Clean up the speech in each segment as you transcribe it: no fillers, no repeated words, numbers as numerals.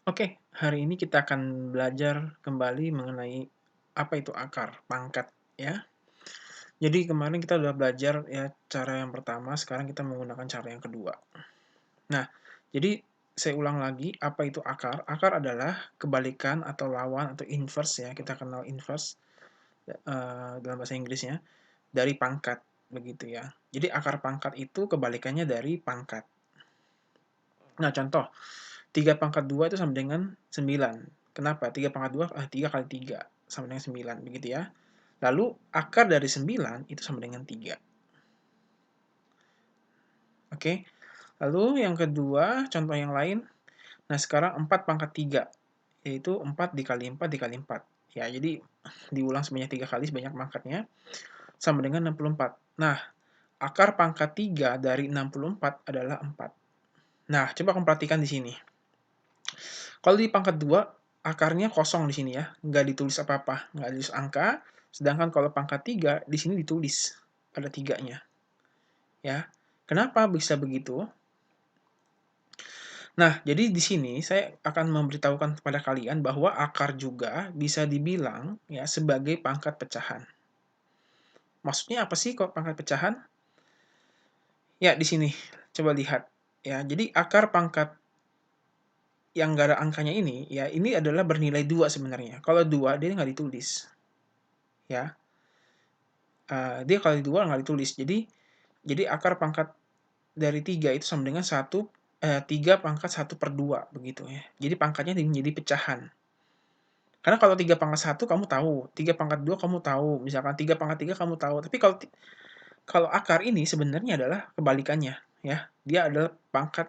Oke, hari ini kita akan belajar kembali mengenai apa itu akar, pangkat, ya. Jadi kemarin kita udah belajar ya cara yang pertama, sekarang kita menggunakan cara yang kedua. Nah, jadi saya ulang lagi, apa itu akar? Akar adalah kebalikan atau lawan atau inverse ya, kita kenal inverse dalam bahasa Inggrisnya, dari pangkat, begitu ya. Jadi akar pangkat itu kebalikannya dari pangkat. Nah, contoh, 3 pangkat 2 itu sama dengan 9. Kenapa? 3 pangkat 2, 3 kali 3 sama dengan 9, begitu ya. Lalu akar dari 9 itu sama dengan 3. Oke. Lalu yang kedua, contoh yang lain. Nah, sekarang 4 pangkat 3, yaitu 4 dikali 4 dikali 4. Ya, jadi diulang sebanyak 3 kali sebanyak pangkatnya, sama dengan 64. Nah, akar pangkat 3 dari 64 adalah 4. Nah, coba kamu perhatikan di sini. Kalau di pangkat 2, akarnya kosong di sini ya, nggak ditulis apa-apa, nggak ditulis angka, sedangkan kalau pangkat 3, di sini ditulis, ada 3-nya. Ya. Kenapa bisa begitu? Nah, jadi di sini saya akan memberitahukan kepada kalian bahwa akar juga bisa dibilang ya sebagai pangkat pecahan. Maksudnya apa sih kok pangkat pecahan? Ya, di sini, coba lihat. Ya, jadi akar pangkat yang nggak ada angkanya ini, ya ini adalah bernilai 2 sebenarnya. Kalau 2 dia nggak ditulis. Ya, dia kalau 2 nggak ditulis. Jadi akar pangkat dari 3 itu sama dengan 3 pangkat 1/2 begitu ya. Jadi pangkatnya menjadi pecahan. Karena kalau 3 pangkat 1 kamu tahu, 3 pangkat 2 kamu tahu, misalkan 3 pangkat 3 kamu tahu. Tapi kalau akar ini sebenarnya adalah kebalikannya ya. Dia adalah pangkat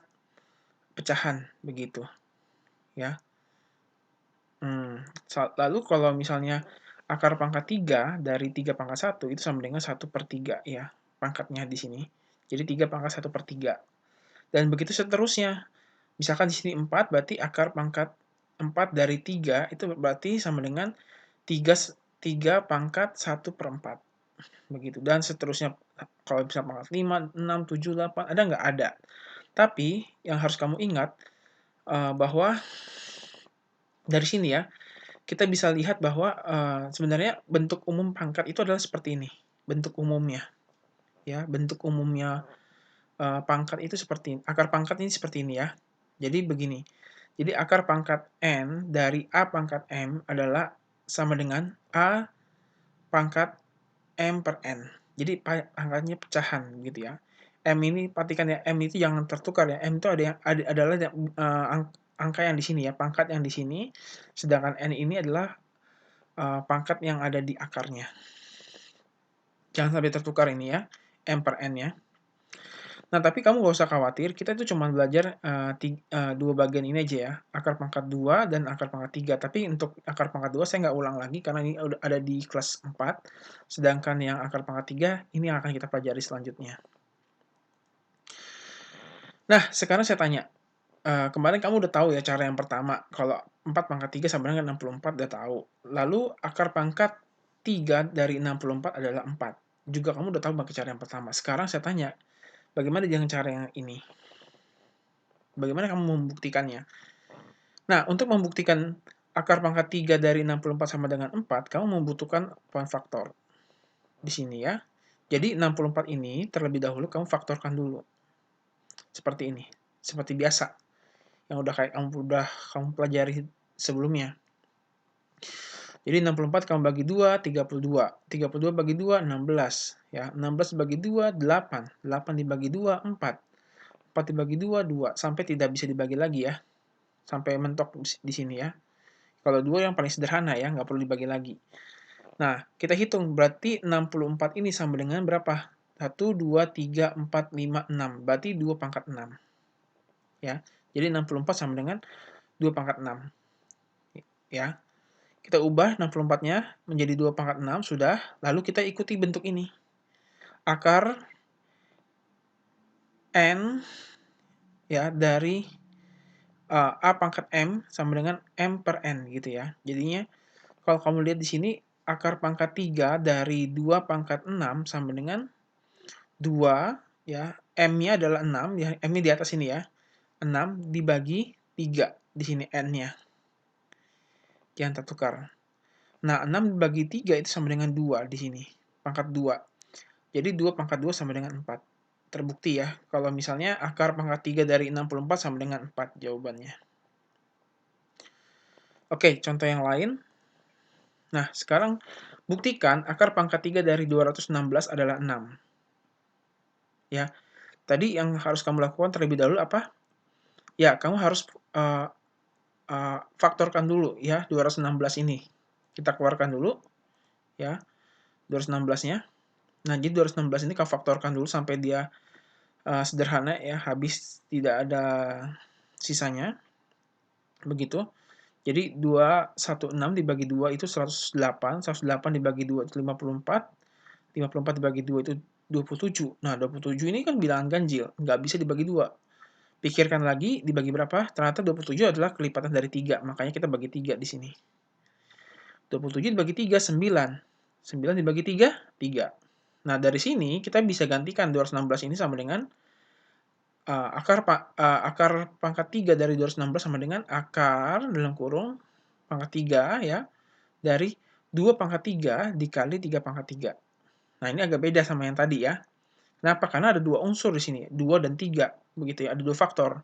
pecahan begitu ya. Lalu kalau misalnya akar pangkat 3 dari 3 pangkat 1 itu sama dengan 1/3 ya, pangkatnya di sini. Jadi 3 pangkat 1/3. Dan begitu seterusnya. Misalkan di sini 4, berarti akar pangkat 4 dari 3 itu berarti sama dengan 3 pangkat 1/4. Begitu. Dan seterusnya, kalau bisa pangkat 5, 6, 7, 8, ada nggak? Ada. Tapi yang harus kamu ingat, bahwa dari sini ya, kita bisa lihat bahwa, sebenarnya bentuk umum pangkat itu adalah seperti ini, bentuk umumnya, ya. Bentuk umumnya, pangkat itu seperti akar pangkat ini seperti ini ya. Jadi begini, jadi akar pangkat N dari A pangkat M adalah sama dengan A pangkat M per N. Jadi pangkatnya pecahan gitu ya. M ini perhatikan ya, M itu jangan tertukar ya, M itu adalah yang, angka yang di sini ya, pangkat yang di sini, sedangkan N ini adalah pangkat yang ada di akarnya. Jangan sampai tertukar ini ya, M per N ya. Nah, tapi kamu nggak usah khawatir, kita itu cuma belajar 2 bagian ini aja ya, akar pangkat 2 dan akar pangkat 3. Tapi untuk akar pangkat 2 saya nggak ulang lagi karena ini udah ada di kelas 4, sedangkan yang akar pangkat 3 ini yang akan kita pelajari selanjutnya. Nah, sekarang saya tanya, kemarin kamu udah tahu ya cara yang pertama, kalau 4 pangkat 3 sama dengan 64 udah tahu. Lalu akar pangkat 3 dari 64 adalah 4. Juga kamu udah tahu pakai cara yang pertama. Sekarang saya tanya, bagaimana dengan cara yang ini? Bagaimana kamu membuktikannya? Nah, untuk membuktikan akar pangkat 3 dari 64 sama dengan 4, kamu membutuhkan poin faktor. Di sini ya. Jadi 64 ini terlebih dahulu kamu faktorkan dulu. Seperti ini. Seperti biasa. Yang kamu pelajari sebelumnya. Jadi 64 kamu bagi 2, 32. 32 bagi 2, 16. Ya, 16 bagi 2, 8. 8 dibagi 2, 4. 4 dibagi 2, 2. Sampai tidak bisa dibagi lagi ya. Sampai mentok di sini ya. Kalau 2 yang paling sederhana ya, nggak perlu dibagi lagi. Nah, kita hitung. Berarti 64 ini sama dengan berapa? 1, 2, 3, 4, 5, 6. Berarti 2 pangkat 6. Ya. Jadi 64 sama dengan 2 pangkat 6. Ya. Kita ubah 64-nya menjadi 2 pangkat 6, sudah. Lalu kita ikuti bentuk ini. Akar N ya dari A pangkat M sama dengan M per N gitu ya. Jadinya kalau kamu lihat di sini akar pangkat 3 dari 2 pangkat 6 sama dengan 2 ya, M-nya adalah 6 ya, M-nya di atas ini ya. 6 dibagi 3 di sini n-nya. Jangan tertukar. Nah, 6 dibagi 3 itu sama dengan 2 di sini, pangkat 2. Jadi 2 pangkat 2 sama dengan 4. Terbukti ya, kalau misalnya akar pangkat 3 dari 64 sama dengan 4 jawabannya. Oke, contoh yang lain. Nah, sekarang buktikan akar pangkat 3 dari 216 adalah 6. Ya, tadi yang harus kamu lakukan terlebih dahulu apa? Ya, kamu harus faktorkan dulu ya 216 ini. Kita keluarkan dulu ya 216-nya. Nah, jadi 216 ini kamu faktorkan dulu sampai dia sederhana ya, habis tidak ada sisanya. Begitu. Jadi 216 dibagi 2 itu 108, 108 dibagi 2 itu 54, 54 dibagi 2 itu 27. Nah, 27 ini kan bilangan ganjil, nggak bisa dibagi 2. Pikirkan lagi, dibagi berapa? Ternyata 27 adalah kelipatan dari 3, makanya kita bagi 3 di sini. 27 dibagi 3, 9. 9 dibagi 3, 3. Nah, dari sini kita bisa gantikan 216 ini sama dengan akar pangkat 3 dari 216 sama dengan akar dalam kurung pangkat 3 ya, dari 2 pangkat 3 dikali 3 pangkat 3. Nah, ini agak beda sama yang tadi ya. Kenapa? Karena ada 2 unsur di sini, 2 dan 3, begitu ya, ada 2 faktor,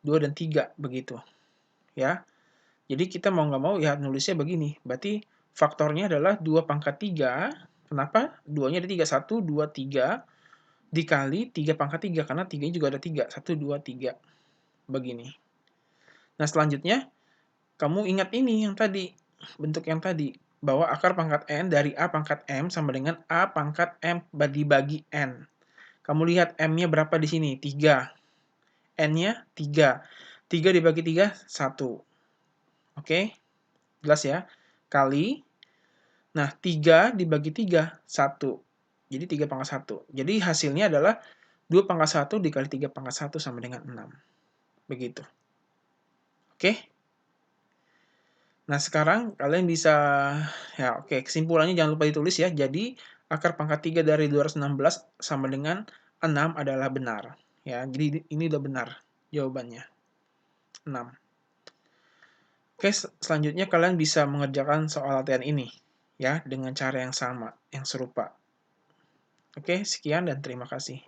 2 dan 3, begitu, ya. Jadi kita mau nggak mau ya nulisnya begini, berarti faktornya adalah 2 pangkat 3, kenapa? 2-nya ada 3, 1, 2, 3, dikali 3 pangkat 3, karena 3-nya juga ada 3, 1, 2, 3, begini. Nah, selanjutnya, kamu ingat ini yang tadi, bentuk yang tadi, bahwa akar pangkat n dari a pangkat m sama dengan a pangkat m dibagi n. Kamu lihat m-nya berapa di sini? 3. N-nya 3. 3 dibagi 3, 1. Oke? Jelas ya? Kali, nah 3 dibagi 3, 1. Jadi 3 pangkat 1. Jadi hasilnya adalah 2 pangkat 1 dikali 3 pangkat 1 sama dengan 6. Begitu. Oke? Nah, sekarang kalian bisa, ya oke, kesimpulannya jangan lupa ditulis ya. Jadi, akar pangkat 3 dari 216 sama dengan 6 adalah benar. Ya, jadi ini udah benar jawabannya, 6. Oke, selanjutnya kalian bisa mengerjakan soal latihan ini, ya, dengan cara yang sama, yang serupa. Oke, sekian dan terima kasih.